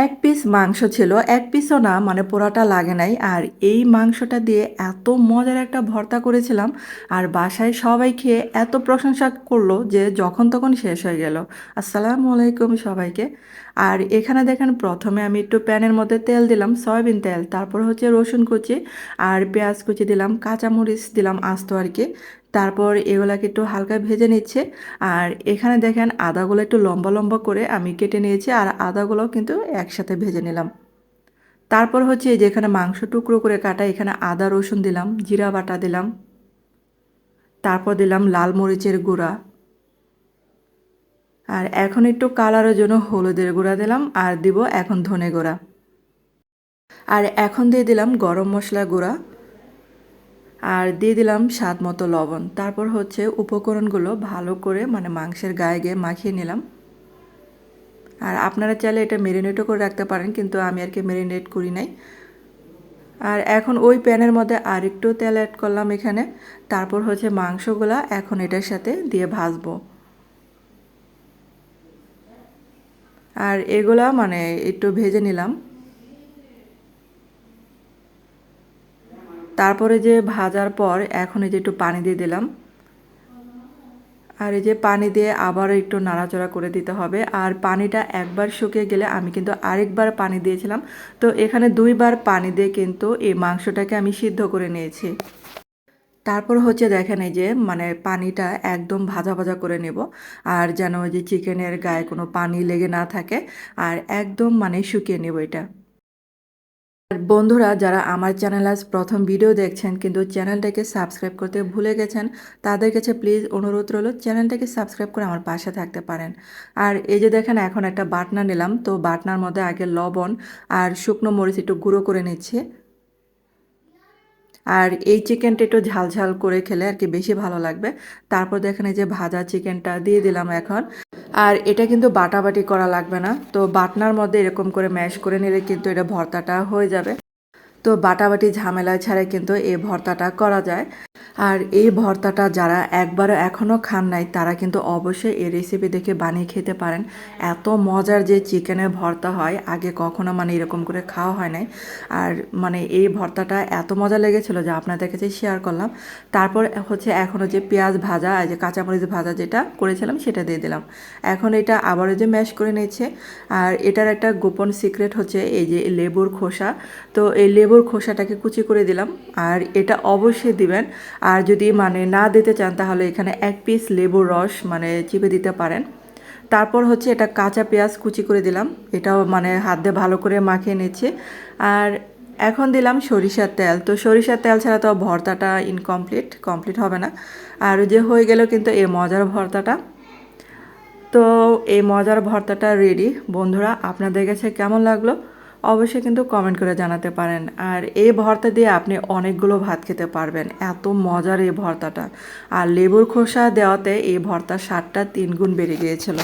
এক পিস মাংস ছিল, এক পিসও না মানে পোড়াটা লাগে নাই। আর এই মাংসটা দিয়ে এত মজার একটা ভর্তা করেছিলাম, আর বাসায় সবাই খেয়ে এত প্রশংসা করলো যে যখন তখন শেষ হয়ে গেল। আসসালামু আলাইকুম সবাইকে। আর এখানে দেখেন প্রথমে আমি একটু প্যানের মধ্যে তেল দিলাম, সয়াবিন তেল, তারপর হচ্ছে রসুন কুচি আর পেঁয়াজ কুচি দিলাম, কাঁচামরিচ দিলাম আস্ত আর কি। তারপর এগুলাকে একটু হালকা ভেজে নিচ্ছে। আর এখানে দেখেন আদাগুলো একটু লম্বা লম্বা করে আমি কেটে নিয়েছি, আর আদাগুলো কিন্তু একসাথে ভেজে নিলাম। তারপর হচ্ছে এই যে এখানে মাংস টুকরো করে কাটা, এখানে আদা রসুন দিলাম, জিরা বাটা দিলাম, তারপর দিলাম লাল মরিচের গুঁড়া, আর এখন একটু কালারের জন্য হলুদের গুঁড়া দিলাম, আর দিব এখন ধনে গুঁড়া, আর এখন দিয়ে দিলাম গরম মশলা গুঁড়া, আর দিয়ে দিলাম স্বাদ মতো লবণ। তারপর হচ্ছে উপকরণগুলো ভালো করে মানে মাংসের গায়ে গিয়ে মাখিয়ে নিলাম। আর আপনারা চাইলে এটা মেরিনেটও করে রাখতে পারেন, কিন্তু আমি আর কি মেরিনেট করি নাই। আর এখন ওই প্যানের মধ্যে আর একটু তেল অ্যাড করলাম এখানে। তারপর হচ্ছে মাংসগুলা এখন এটার সাথে দিয়ে ভাজবো। আর এগুলা মানে একটু ভেজে নিলাম। তারপরে যে ভাজার পর এখন এই যে একটু পানি দিয়ে দিলাম, আর এই যে পানি দিয়ে আবার একটু নাড়াচাড়া করে দিতে হবে। আর পানিটা একবার শুকিয়ে গেলে আমি কিন্তু আরেকবার পানি দিয়েছিলাম, তো এখানে দুইবার পানি দিয়ে কিন্তু এই মাংসটাকে আমি সিদ্ধ করে নিয়েছি। তারপর হচ্ছে দেখেন এই যে মানে পানিটা একদম ভাজা ভাজা করে নেব, আর যেন ওই যে চিকেনের গায়ে কোনো পানি লেগে না থাকে, আর একদম মানে শুকিয়ে নেব এটা। আর বন্ধুরা যারা আমার চ্যানেল আজ প্রথম ভিডিও দেখছেন কিন্তু চ্যানেলটাকে সাবস্ক্রাইব করতে ভুলে গেছেন, তাদের কাছে প্লিজ অনুরোধ রইল চ্যানেলটাকে সাবস্ক্রাইব করে আমার পাশে থাকতে পারেন। আর এই যে দেখেন এখন একটা বাটনা নিলাম, তো বাটনার মধ্যে আগে লবণ আর শুকনো মরিচ একটু গুঁড়ো করে নিচ্ছি। আর এই চিকেনটা একটু ঝাল ঝাল করে খেলে আর কি বেশি ভালো লাগবে। তারপর দেখেন এই যে ভাজা চিকেনটা দিয়ে দিলাম এখন। আর এটা কিন্তু বাটাবাটি করা লাগবে না, তো বাটনার মধ্যে এরকম করে ম্যাশ করে নিলে কিন্তু এটা ভর্তাটা হয়ে যাবে। তো বাটাবাটি ঝামেলা ছাড়াই কিন্তু এই ভর্তাটা করা যায়। আর এই ভর্তাটা যারা একবারও এখনও খান নাই তারা কিন্তু অবশ্যই এই রেসিপি দেখে বানিয়ে খেতে পারেন। এত মজার যে চিকেনের ভর্তা হয় আগে কখনো মানে এরকম করে খাওয়া হয় নাই। আর মানে এই ভর্তাটা এত মজা লেগেছিল যে আপনাদের কাছে শেয়ার করলাম। তারপর হচ্ছে এখনও যে পেঁয়াজ ভাজা এই যে কাঁচামরিচ ভাজা যেটা করেছিলাম সেটা দিয়ে দিলাম। এখন এটা আবারও যে ম্যাশ করে নিচ্ছে। আর এটার একটা গোপন সিক্রেট হচ্ছে এই যে লেবুর খোসা, তো এই লেবুর খোসাটাকে কুচি করে দিলাম, আর এটা অবশ্যই দিবেন। আর যদি মানে না দিতে চান তাহলে এখানে এক পিস লেবুর রস মানে চিপে দিতে পারেন। তারপর হচ্ছে এটা কাঁচা পেঁয়াজ কুচি করে দিলাম, এটাও মানে হাত দিয়ে ভালো করে মাখিয়ে নিচ্ছি। আর এখন দিলাম সরিষার তেল, তো সরিষার তেল ছাড়া তো ভর্তাটা কমপ্লিট হবে না। আর যে হয়ে গেল কিন্তু এই মজার ভর্তাটা। তো এই মজার ভর্তাটা রেডি। বন্ধুরা আপনাদের কাছে কেমন লাগলো অবশ্যই কিন্তু কমেন্ট করে জানাতে পারেন। আর এই ভর্তা দিয়ে আপনি অনেকগুলো ভাত খেতে পারবেন, এত মজার এই ভর্তাটা। আর লেবুর খোসা দেওয়াতে এই ভর্তার স্বাদটা 3 গুণ বেড়ে গিয়েছিল।